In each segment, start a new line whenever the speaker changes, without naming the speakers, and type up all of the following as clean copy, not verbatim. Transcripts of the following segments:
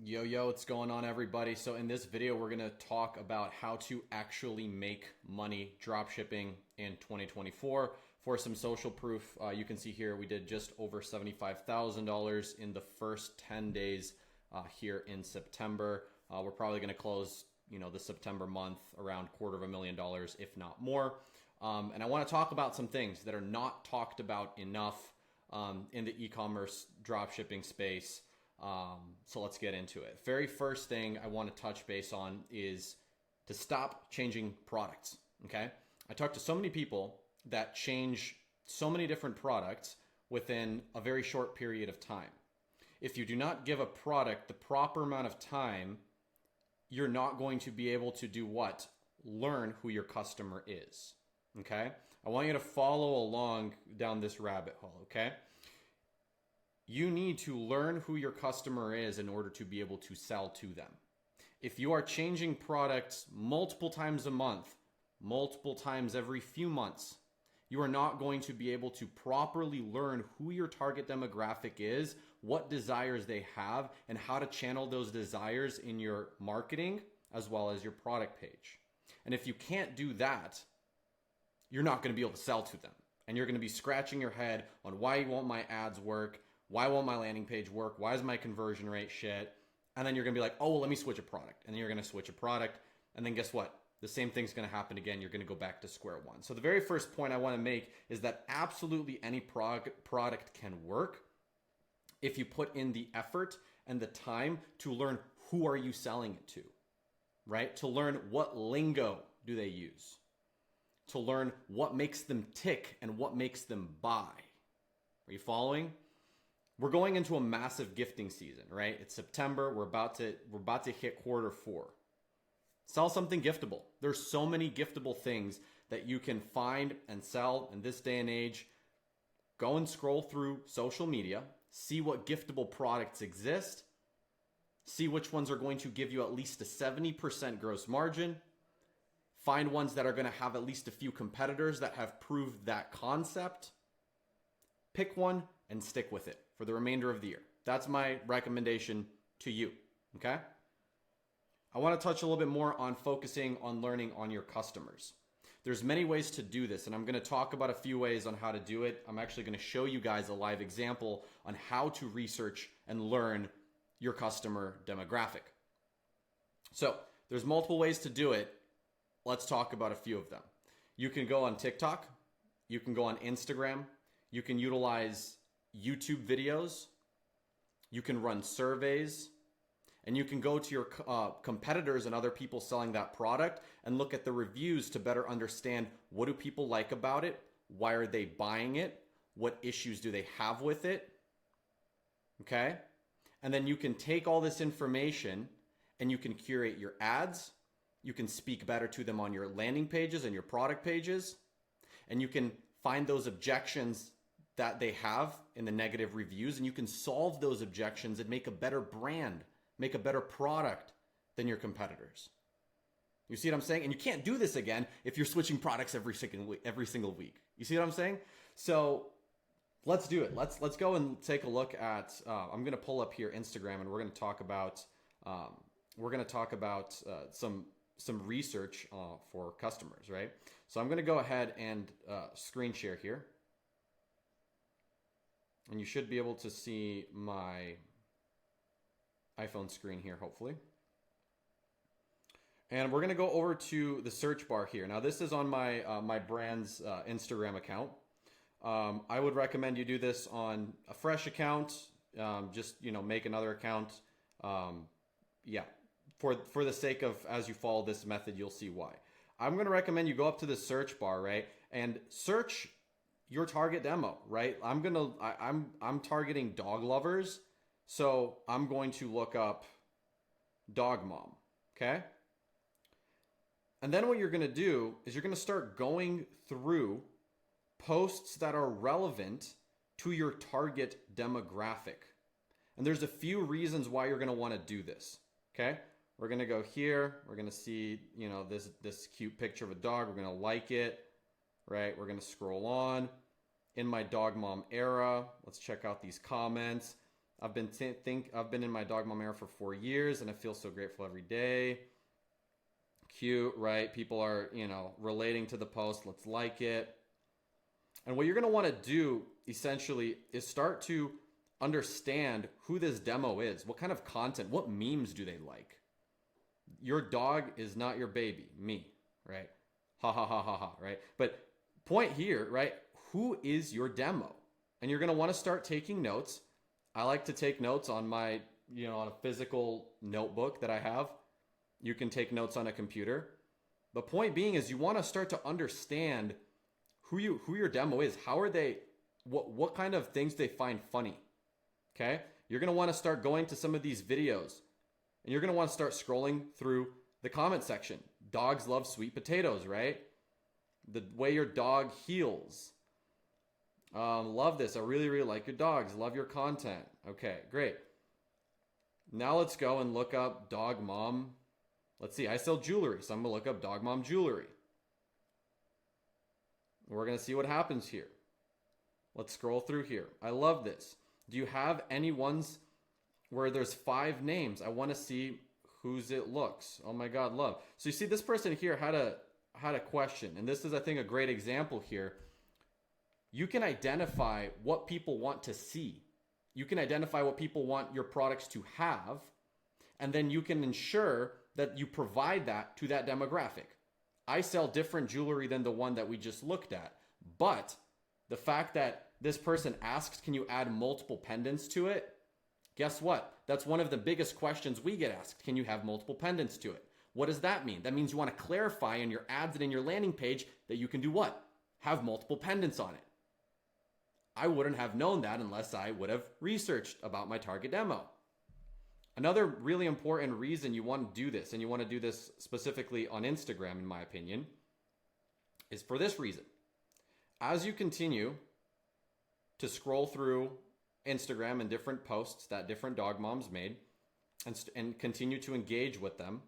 Yo, what's going on, everybody? So in this video, we're going to talk about how to actually make money dropshipping in 2024. For some social proof, you can see here we did just over $75,000 in the first 10 days here in September. We're probably going to close, the September month around $250,000, if not more. And I want to talk about some things that are not talked about enough in the e-commerce dropshipping space. So let's get into it. Very first thing I want to touch base on is to stop changing products. Okay. I talk to so many people that change so many different products within a very short period of time. If you do not give a product the proper amount of time, you're not going to be able to do what? Learn who your customer is. Okay. I want you to follow along down this rabbit hole. Okay. You need to learn who your customer is in order to be able to sell to them. If you are changing products multiple times a month, multiple times every few months, you are not going to be able to properly learn who your target demographic is, what desires they have, and how to channel those desires in your marketing as well as your product page. And if you can't do that, you're not going to be able to sell to them. And you're going to be scratching your head on why won't my ads work? Why won't my landing page work? Why is my conversion rate shit? And then you're going to be like, oh, well, let me switch a product. And then you're going to switch a product. And then guess what? The same thing's going to happen again. You're going to go back to square one. So the very first point I want to make is that absolutely any product can work if you put in the effort and the time to learn who are you selling it to, right? To learn what lingo do they use, to learn what makes them tick and what makes them buy. Are you following? We're going into a massive gifting season, right? It's September. We're about to hit Q4. Sell something giftable. There's so many giftable things that you can find and sell in this day and age. Go and scroll through social media, see what giftable products exist, see which ones are going to give you at least a 70% gross margin. Find ones that are going to have at least a few competitors that have proved that concept. Pick one and stick with it for the remainder of the year. That's my recommendation to you, okay? I want to touch a little bit more on focusing on learning on your customers. There's many ways to do this, and I'm going to talk about a few ways on how to do it. I'm actually going to show you guys a live example on how to research and learn your customer demographic. So there's multiple ways to do it. Let's talk about a few of them. You can go on TikTok. You can go on Instagram. You can utilize YouTube videos, you can run surveys, and you can go to your competitors and other people selling that product and look at the reviews to better understand what do people like about it, why are they buying it, what issues do they have with it, okay? And then you can take all this information and you can curate your ads, you can speak better to them on your landing pages and your product pages, and you can find those objections that they have in the negative reviews, and you can solve those objections and make a better brand, make a better product than your competitors. You see what I'm saying? And you can't do this again if you're switching products every single week. You see what I'm saying? So let's do it. Let's go and take a look at. I'm going to pull up here Instagram, and we're going to talk about some research for customers, right? So I'm going to go ahead and screen share here. And you should be able to see my iPhone screen here, hopefully. And we're going to go over to the search bar here. Now, this is on my my brand's Instagram account. I would recommend you do this on a fresh account. Just make another account. Yeah, for the sake of as you follow this method, you'll see why. I'm going to recommend you go up to the search bar, right, and search your target demo, right? I'm targeting dog lovers. So I'm going to look up dog mom. Okay. And then what you're going to do is you're going to start going through posts that are relevant to your target demographic. And there's a few reasons why you're going to want to do this. Okay. We're going to go here. We're going to see, this cute picture of a dog. We're going to like it. Right, we're going to scroll on. In my dog mom era, let's check out these comments. I've been in my dog mom era for 4 years and I feel so grateful every day. Cute, right? People are, relating to the post. Let's like it. And what you're going to want to do essentially is start to understand who this demo is. What kind of content, what memes do they like? Your dog is not your baby, me, right? Ha ha ha ha ha, right? But point here, right? Who is your demo? And you're going to want to start taking notes. I like to take notes on my, on a physical notebook that I have. You can take notes on a computer. The point being is you want to start to understand who your demo is. How are they, what kind of things they find funny, okay? You're going to want to start going to some of these videos and you're going to want to start scrolling through the comment section. Dogs love sweet potatoes, right? The way your dog heals. Love this. I really, really like your dogs. Love your content. Okay, great. Now let's go and look up dog mom. Let's see. I sell jewelry, so I'm going to look up dog mom jewelry. We're going to see what happens here. Let's scroll through here. I love this. Do you have any ones where there's 5 names? I want to see whose it looks. Oh my God, love. So you see this person here had a question, and this is, I think, a great example here. You can identify what people want to see. You can identify what people want your products to have, and then you can ensure that you provide that to that demographic. I sell different jewelry than the one that we just looked at, but the fact that this person asked, can you add multiple pendants to it? Guess what? That's one of the biggest questions we get asked. Can you have multiple pendants to it? What does that mean? That means you want to clarify in your ads and in your landing page that you can do what? Have multiple pendants on it. I wouldn't have known that unless I would have researched about my target demo. Another really important reason you want to do this, and you want to do this specifically on Instagram, in my opinion, is for this reason. As you continue to scroll through Instagram and different posts that different dog moms made and continue to engage with them,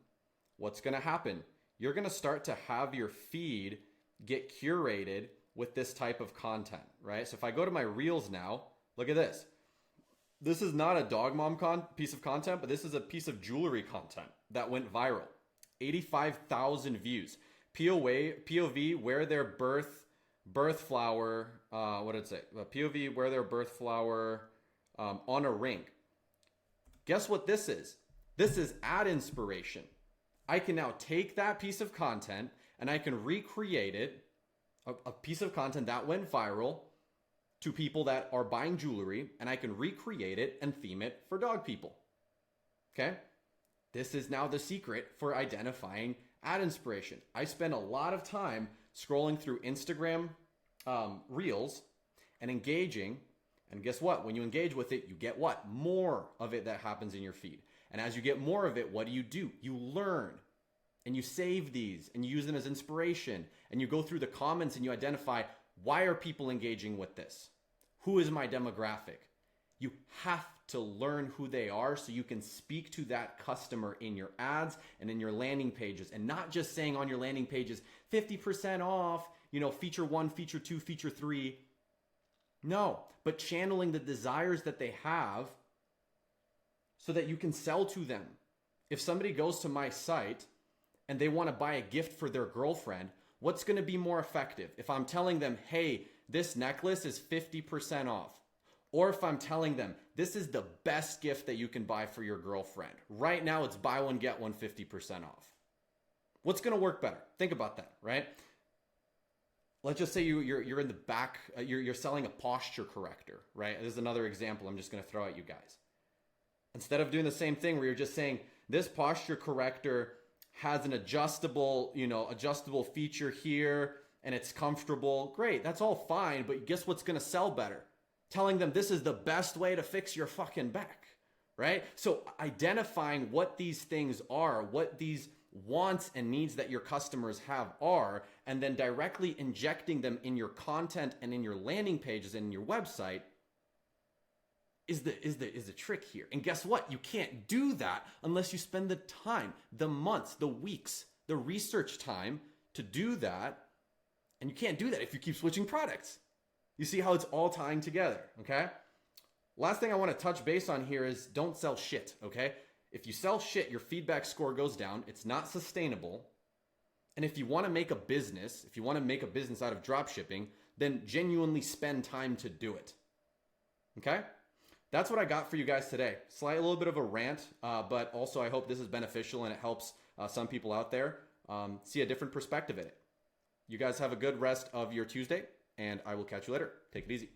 what's going to happen? You're going to start to have your feed get curated with this type of content, right? So if I go to my Reels now, look at this. This is not a dog mom piece of content, but this is a piece of jewelry content that went viral. 85,000 views. POV, wear their birth flower, what did it say? POV, wear their birth flower on a ring. Guess what this is? This is ad inspiration. I can now take that piece of content and I can recreate it, a piece of content that went viral, to people that are buying jewelry, and I can recreate it and theme it for dog people. Okay? This is now the secret for identifying ad inspiration. I spend a lot of time scrolling through Instagram Reels and engaging, and guess what? When you engage with it, you get what? More of it that happens in your feed. And as you get more of it, what do? You learn. And you save these and you use them as inspiration, and you go through the comments and you identify, why are people engaging with this? Who is my demographic? You have to learn who they are so you can speak to that customer in your ads and in your landing pages, and not just saying on your landing pages, 50% off, feature 1, feature 2, feature 3. No, but channeling the desires that they have so that you can sell to them. If somebody goes to my site and they want to buy a gift for their girlfriend, what's going to be more effective? If I'm telling them, hey, this necklace is 50% off. Or if I'm telling them, this is the best gift that you can buy for your girlfriend. Right now, it's buy one, get one 50% off. What's going to work better? Think about that, right? Let's just say you're in the back, you're selling a posture corrector, right? This is another example I'm just going to throw at you guys. Instead of doing the same thing where you're just saying, this posture corrector has an adjustable feature here, and it's comfortable. Great, that's all fine, but guess what's going to sell better? Telling them this is the best way to fix your fucking back, right? So identifying what these things are, what these wants and needs that your customers have are, and then directly injecting them in your content and in your landing pages and in your website is the trick here. And guess what? You can't do that unless you spend the time, the months, the weeks, the research time to do that. And you can't do that if you keep switching products. You see how it's all tying together, okay? Last thing I want to touch base on here is don't sell shit, okay? If you sell shit, your feedback score goes down. It's not sustainable. And if you want to make a business, if you want to make a business out of drop shipping, then genuinely spend time to do it. Okay? That's what I got for you guys today. Slight little bit of a rant, but also I hope this is beneficial and it helps some people out there see a different perspective in it. You guys have a good rest of your Tuesday, and I will catch you later. Take it easy.